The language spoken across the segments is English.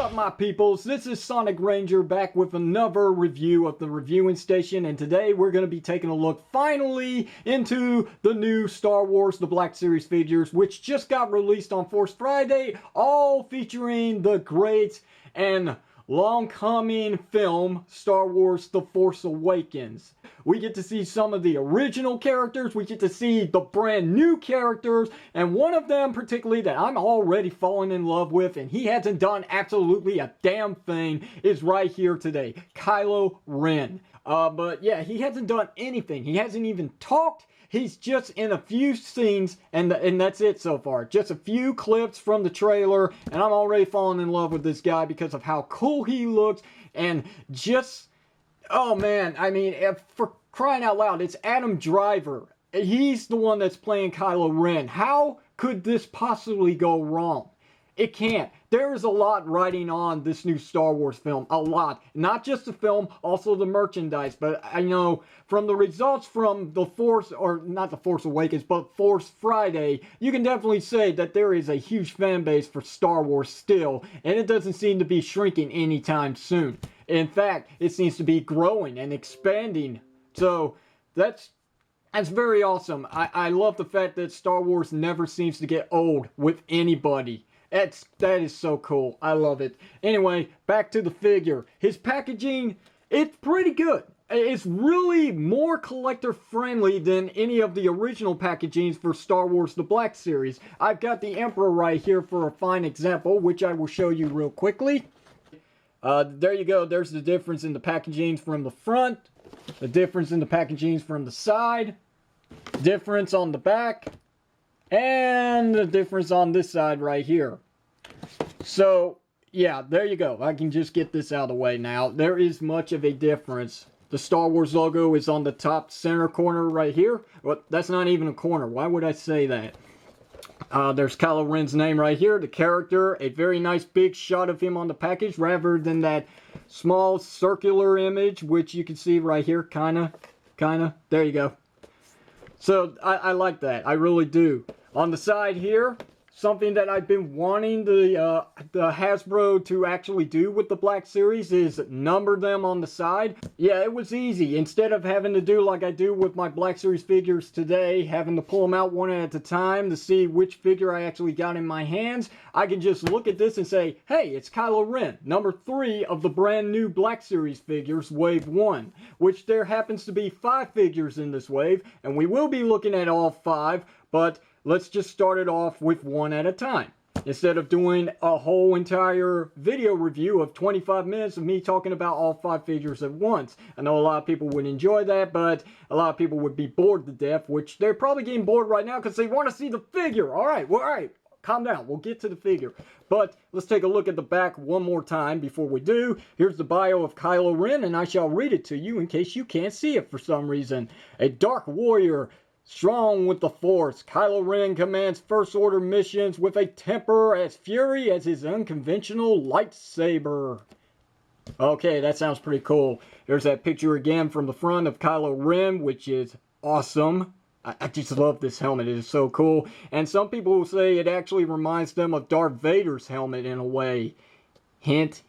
up, my peoples? This is Sonic Ranger back with another review of the reviewing station, and today we're going to be taking a look finally into the new Star Wars The Black Series figures, which just got released on Force Friday, all featuring the great and long-coming film Star Wars The Force Awakens. We get to see some of the original characters, we get to see the brand new characters, and one of them particularly that I'm already falling in love with, and he hasn't done absolutely a damn thing, is right here today, Kylo Ren. But yeah, he hasn't done anything. He hasn't even talked. He's just in a few scenes, and that's it so far. Just a few clips from the trailer, and I'm already falling in love with this guy because of how cool he looks, and just, oh man, I mean, for crying out loud, it's Adam Driver. He's the one that's playing Kylo Ren. How could this possibly go wrong? It can't. There is a lot riding on this new Star Wars film. A lot. Not just the film, also the merchandise. But I know from the results from The Force, or not The Force Awakens, but Force Friday, you can definitely say that there is a huge fan base for Star Wars still. And it doesn't seem to be shrinking anytime soon. In fact, it seems to be growing and expanding. So that's very awesome. I love the fact that Star Wars never seems to get old with anybody. That is so cool. I love it. Anyway, back to the figure. His packaging, it's pretty good. It's really more collector friendly than any of the original packagings for Star Wars The Black Series. I've got the Emperor right here for a fine example, which I will show you real quickly. There you go. There's the difference in the packagings from the front, the difference in the packagings from the side, difference on the back, and the difference on this side right here. So, yeah, there you go. I can just get this out of the way now. There is much of a difference. The Star Wars logo is on the top center corner right here. Well, that's not even a corner. Why would I say that? There's Kylo Ren's name right here, the character. A very nice big shot of him on the package rather than that small circular image, which you can see right here. Kinda. There you go. So, I like that. I really do. On the side here, something that I've been wanting the Hasbro to actually do with the Black Series is number them on the side. Yeah, it was easy. Instead of having to do like I do with my Black Series figures today, having to pull them out one at a time to see which figure I actually got in my hands, I can just look at this and say, hey, it's Kylo Ren, number 3 of the brand new Black Series figures, Wave 1, which there happens to be 5 figures in this wave, and we will be looking at all 5, but let's just start it off with one at a time. Instead of doing a whole entire video review of 25 minutes of me talking about all 5 figures at once. I know a lot of people would enjoy that, but a lot of people would be bored to death, which they're probably getting bored right now because they want to see the figure. Alright, calm down. We'll get to the figure. But let's take a look at the back one more time before we do. Here's the bio of Kylo Ren, and I shall read it to you in case you can't see it for some reason. A dark warrior, strong with the Force, Kylo Ren commands First Order missions with a temper as fiery as his unconventional lightsaber. Okay, that sounds pretty cool. There's that picture again from the front of Kylo Ren, which is awesome. I just love this helmet. It is so cool. And some people will say it actually reminds them of Darth Vader's helmet in a way. Hint,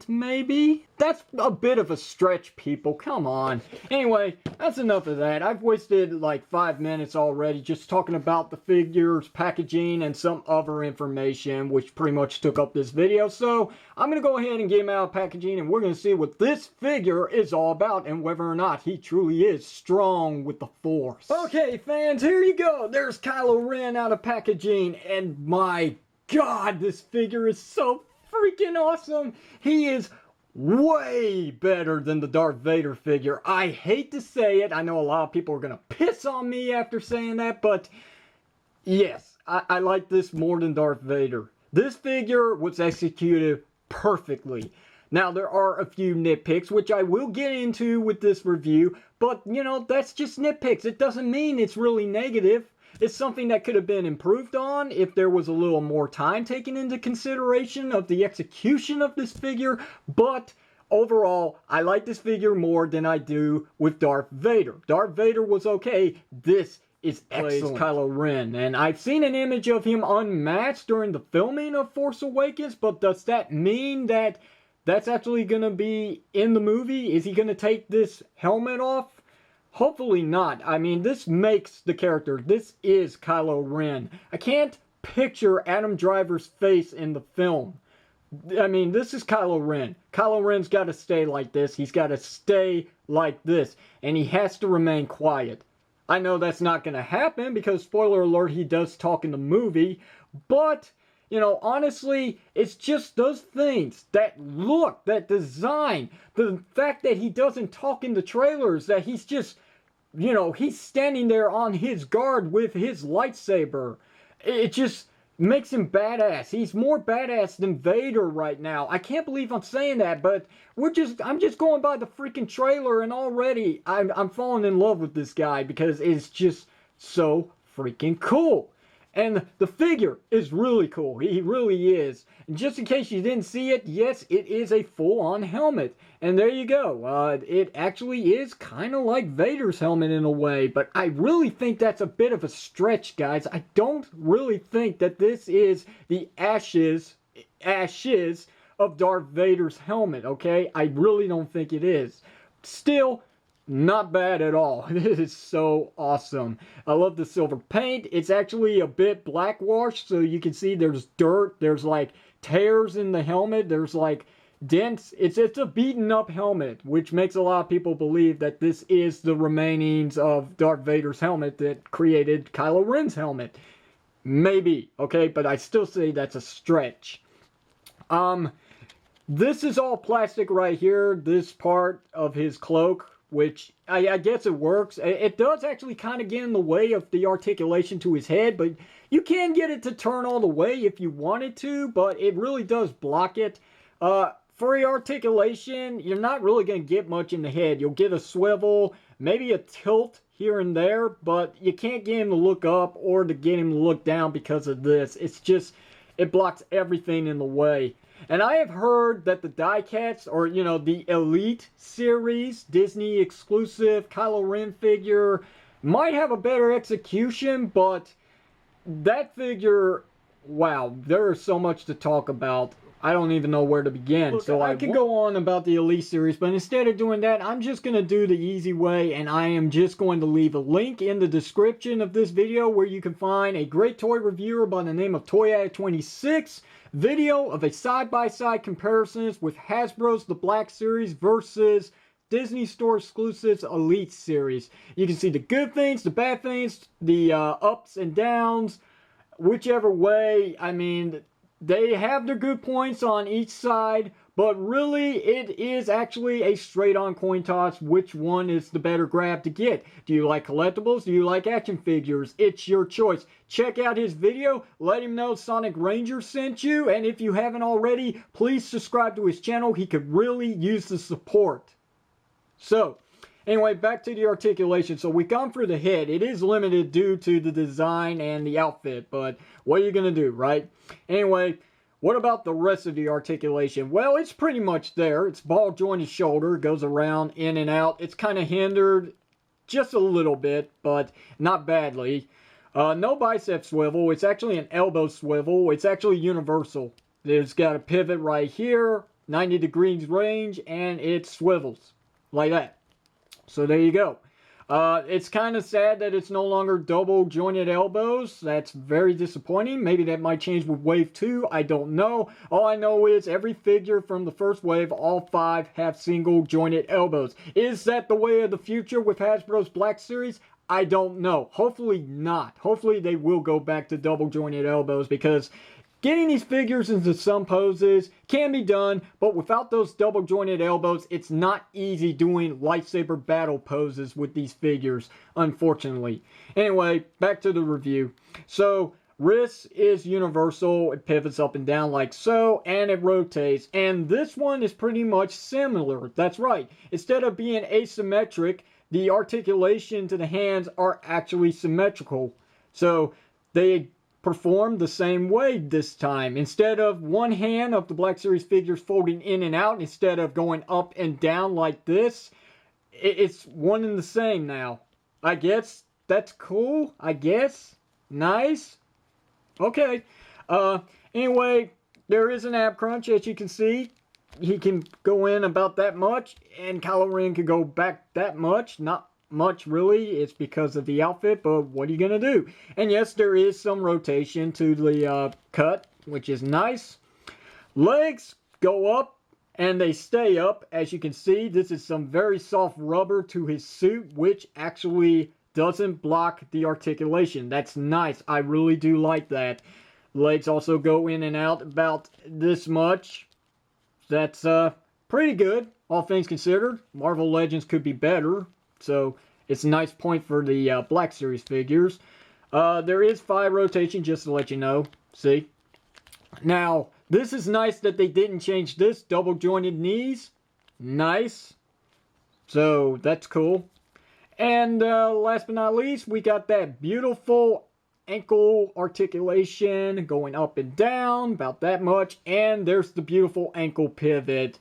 maybe? That's a bit of a stretch, people. Come on. Anyway, that's enough of that. I've wasted like 5 minutes already just talking about the figures, packaging, and some other information, which pretty much took up this video. So, I'm going to go ahead and get him out of packaging, and we're going to see what this figure is all about, and whether or not he truly is strong with the Force. Okay, fans, here you go. There's Kylo Ren out of packaging, and my God, this figure is so freaking awesome. He is way better than the Darth Vader figure. I hate to say it. I know a lot of people are going to piss on me after saying that, but yes, I like this more than Darth Vader. This figure was executed perfectly. Now, there are a few nitpicks, which I will get into with this review, but, you know, that's just nitpicks. It doesn't mean it's really negative. It's something that could have been improved on if there was a little more time taken into consideration of the execution of this figure, but overall, I like this figure more than I do with Darth Vader. Darth Vader was okay. This is excellent. Kylo Ren, and I've seen an image of him unmasked during the filming of Force Awakens, but does that mean that that's actually going to be in the movie? Is he going to take this helmet off? Hopefully not. I mean, this makes the character. This is Kylo Ren. I can't picture Adam Driver's face in the film. I mean, this is Kylo Ren. Kylo Ren's got to stay like this. He's got to stay like this. And he has to remain quiet. I know that's not going to happen because, spoiler alert, he does talk in the movie. But, you know, honestly, it's just those things. That look, that design. The fact that he doesn't talk in the trailers. That he's just, you know, he's standing there on his guard with his lightsaber. It just makes him badass. He's more badass than Vader right now. I can't believe I'm saying that, but I'm just going by the freaking trailer, and already I'm falling in love with this guy because it's just so freaking cool. And the figure is really cool. He really is. And just in case you didn't see it, yes, it is a full-on helmet. And there you go. It actually is kind of like Vader's helmet in a way. But I really think that's a bit of a stretch, guys. I don't really think that this is the ashes of Darth Vader's helmet, okay? I really don't think it is. Still, not bad at all. This is so awesome. I love the silver paint. It's actually a bit blackwashed, so you can see there's dirt. There's like tears in the helmet. There's like dents. It's a beaten up helmet, which makes a lot of people believe that this is the remainings of Darth Vader's helmet that created Kylo Ren's helmet. Maybe, okay? But I still say that's a stretch. This is all plastic right here. This part of his cloak, which I guess it works. It does actually kind of get in the way of the articulation to his head, but you can get it to turn all the way if you wanted to, but it really does block it. For the articulation, you're not really going to get much in the head. You'll get a swivel, maybe a tilt here and there, but you can't get him to look up or to get him to look down because of this. It's just, it blocks everything in the way. And I have heard that the die-cuts, or, you know, the Elite series, Disney exclusive Kylo Ren figure, might have a better execution, but that figure, wow, there is so much to talk about. I don't even know where to begin. Look, so I could go on about the Elite series, but instead of doing that, I'm just going to do the easy way, and I am just going to leave a link in the description of this video where you can find a great toy reviewer by the name of ToyAddict26 video of a side-by-side comparisons with Hasbro's The Black Series versus Disney Store Exclusives Elite Series. You can see the good things, the bad things, the ups and downs, whichever way. I mean, they have their good points on each side, but really it is actually a straight-on coin toss which one is the better grab to get. Do you like collectibles? Do you like action figures? It's your choice. Check out his video. Let him know Sonic Ranger sent you. And if you haven't already, please subscribe to his channel. He could really use the support. So, anyway, back to the articulation. So we've gone through the head. It is limited due to the design and the outfit, but what are you going to do, right? Anyway, what about the rest of the articulation? Well, it's pretty much there. It's ball jointed shoulder, goes around, in and out. It's kind of hindered just a little bit, but not badly. No bicep swivel. It's actually an elbow swivel. It's actually universal. There's got a pivot right here, 90 degrees range, and it swivels like that. So there you go. It's kind of sad that it's no longer double jointed elbows. That's very disappointing. Maybe that might change with Wave 2. I don't know. All I know is every figure from the first wave, all 5 have single jointed elbows. Is that the way of the future with Hasbro's Black Series? I don't know. Hopefully not. Hopefully they will go back to double jointed elbows, because getting these figures into some poses can be done, but without those double jointed elbows, it's not easy doing lightsaber battle poses with these figures, unfortunately. Anyway, back to the review. So, wrist is universal. It pivots up and down like so, and it rotates. And this one is pretty much similar. That's right. Instead of being asymmetric, the articulation to the hands are actually symmetrical. So, they perform the same way this time. Instead of one hand of the Black Series figures folding in and out, instead of going up and down like this, it's one and the same now. I guess that's cool, I guess. Nice. Okay. Anyway, there is an ab crunch, as you can see. He can go in about that much, and Kylo Ren can go back that much. Not much, really. It's because of the outfit, but what are you going to do? And yes, there is some rotation to the cut, which is nice. Legs go up, and they stay up. As you can see, this is some very soft rubber to his suit, which actually doesn't block the articulation. That's nice. I really do like that. Legs also go in and out about this much. That's pretty good, all things considered. Marvel Legends could be better, so it's a nice point for the Black Series figures. There is 5 rotation, just to let you know. See? Now, this is nice that they didn't change this. Double jointed knees. Nice. So, that's cool. And last but not least, we got that beautiful ankle articulation going up and down about that much, and there's the beautiful ankle pivot.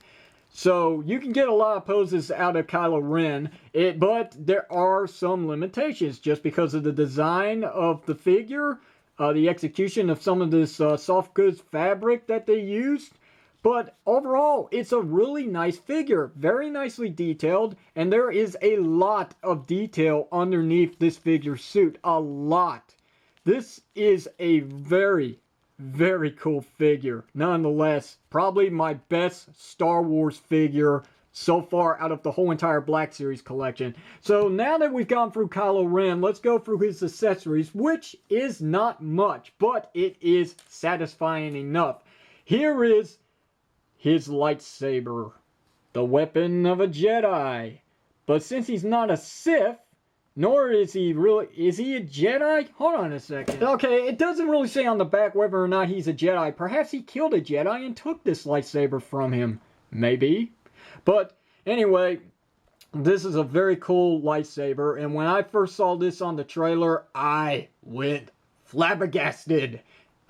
So you can get a lot of poses out of Kylo Ren, but there are some limitations just because of the design of the figure, the execution of some of this soft goods fabric that they used. But overall, it's a really nice figure, very nicely detailed, and there is a lot of detail underneath this figure suit, a lot. This is a very, very cool figure. Nonetheless, probably my best Star Wars figure so far out of the whole entire Black Series collection. So now that we've gone through Kylo Ren, let's go through his accessories, which is not much, but it is satisfying enough. Here is his lightsaber, the weapon of a Jedi. But since he's not a Sith, nor is he really, is he a Jedi? Hold on a second. Okay, it doesn't really say on the back whether or not he's a Jedi. Perhaps he killed a Jedi and took this lightsaber from him. Maybe. But anyway, this is a very cool lightsaber. And when I first saw this on the trailer, I went flabbergasted.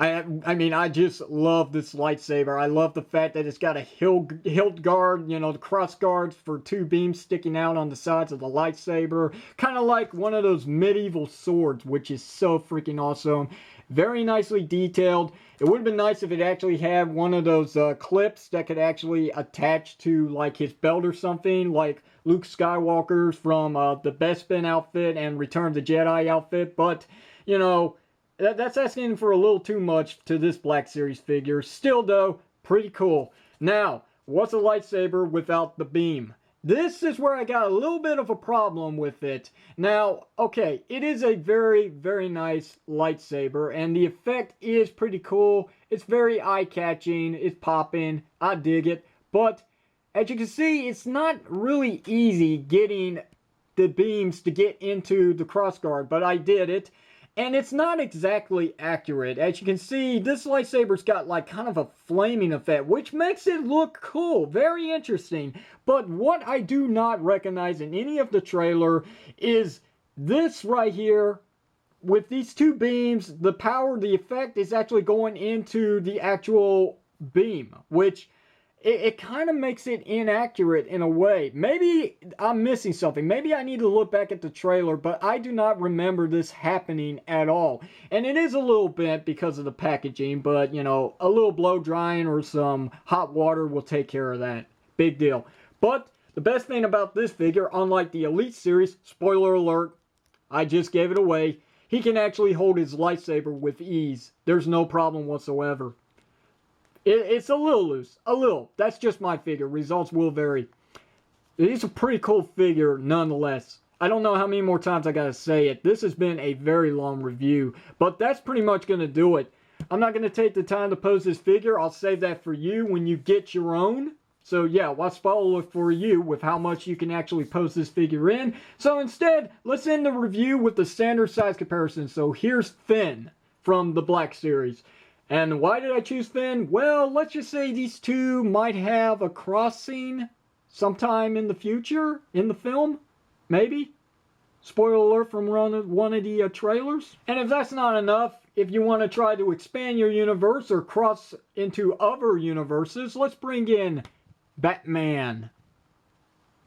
I mean, I just love this lightsaber. I love the fact that it's got a hilt guard, you know, the cross guards for 2 beams sticking out on the sides of the lightsaber. Kind of like one of those medieval swords, which is so freaking awesome. Very nicely detailed. It would have been nice if it actually had one of those clips that could actually attach to like his belt or something, like Luke Skywalker's from the Bespin outfit and Return of the Jedi outfit. But, you know, that's asking for a little too much to this Black Series figure. Still, though, pretty cool. Now, what's a lightsaber without the beam? This is where I got a little bit of a problem with it. Now, okay, it is a very, very nice lightsaber, and the effect is pretty cool. It's very eye-catching. It's popping. I dig it. But, as you can see, it's not really easy getting the beams to get into the crossguard, but I did it. And it's not exactly accurate. As you can see, this lightsaber's got like kind of a flaming effect, which makes it look cool. Very interesting. But what I do not recognize in any of the trailer is this right here. With these 2 beams, the power, the effect is actually going into the actual beam, which it kind of makes it inaccurate in a way. Maybe I'm missing something. Maybe I need to look back at the trailer, but I do not remember this happening at all. And it is a little bent because of the packaging, but, you know, a little blow drying or some hot water will take care of that. Big deal. But the best thing about this figure, unlike the Elite Series, spoiler alert, I just gave it away, he can actually hold his lightsaber with ease. There's no problem whatsoever. It's a little loose. A little. That's just my figure. Results will vary. It's a pretty cool figure nonetheless. I don't know how many more times I gotta say it. This has been a very long review. But that's pretty much gonna do it. I'm not gonna take the time to pose this figure. I'll save that for you when you get your own. So yeah, what's spoiler for you with how much you can actually pose this figure in. So instead, let's end the review with the standard size comparison. So here's Finn from the Black Series. And why did I choose Finn? Well, let's just say these 2 might have a crossing sometime in the future, in the film, maybe. Spoiler alert from one of the trailers. And if that's not enough, if you want to try to expand your universe or cross into other universes, let's bring in Batman.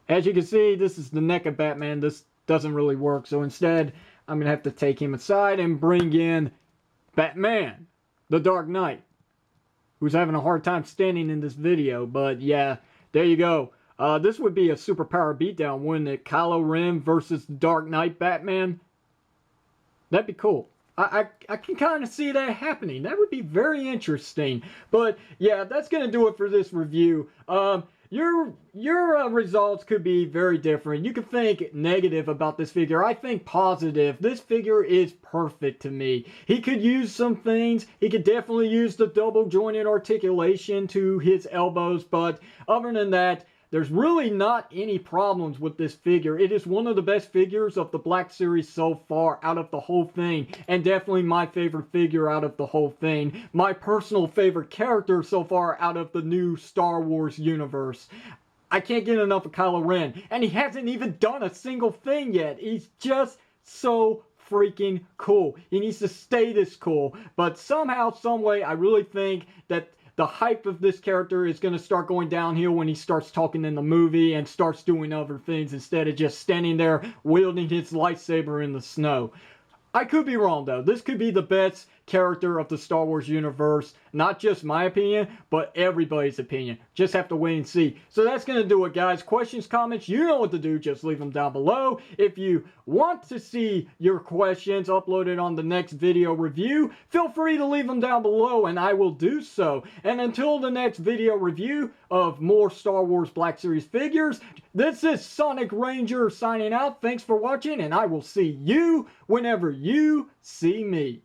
As you can see, this is the neck of Batman. This doesn't really work, so instead I'm going to have to take him aside and bring in Batman, the Dark Knight, who's having a hard time standing in this video. But yeah, there you go. This would be a superpower beatdown, wouldn't it? Kylo Ren versus Dark Knight Batman. That'd be cool. I can kind of see that happening. That would be very interesting. But yeah, that's going to do it for this review. Your results could be very different. You could think negative about this figure. I think positive. This figure is perfect to me. He could use some things. He could definitely use the double jointed articulation to his elbows. But other than that, there's really not any problems with this figure. It is one of the best figures of the Black Series so far out of the whole thing. And definitely my favorite figure out of the whole thing. My personal favorite character so far out of the new Star Wars universe. I can't get enough of Kylo Ren. And he hasn't even done a single thing yet. He's just so freaking cool. He needs to stay this cool. But somehow, some way, I really think that the hype of this character is going to start going downhill when he starts talking in the movie and starts doing other things instead of just standing there wielding his lightsaber in the snow. I could be wrong though. This could be the best character of the Star Wars universe. Not just my opinion, but everybody's opinion. Just have to wait and see. So that's going to do it, guys. Questions, comments, you know what to do. Just leave them down below. If you want to see your questions uploaded on the next video review, feel free to leave them down below and I will do so. And until the next video review of more Star Wars Black Series figures, this is Sonic Ranger signing out. Thanks for watching and I will see you whenever you see me.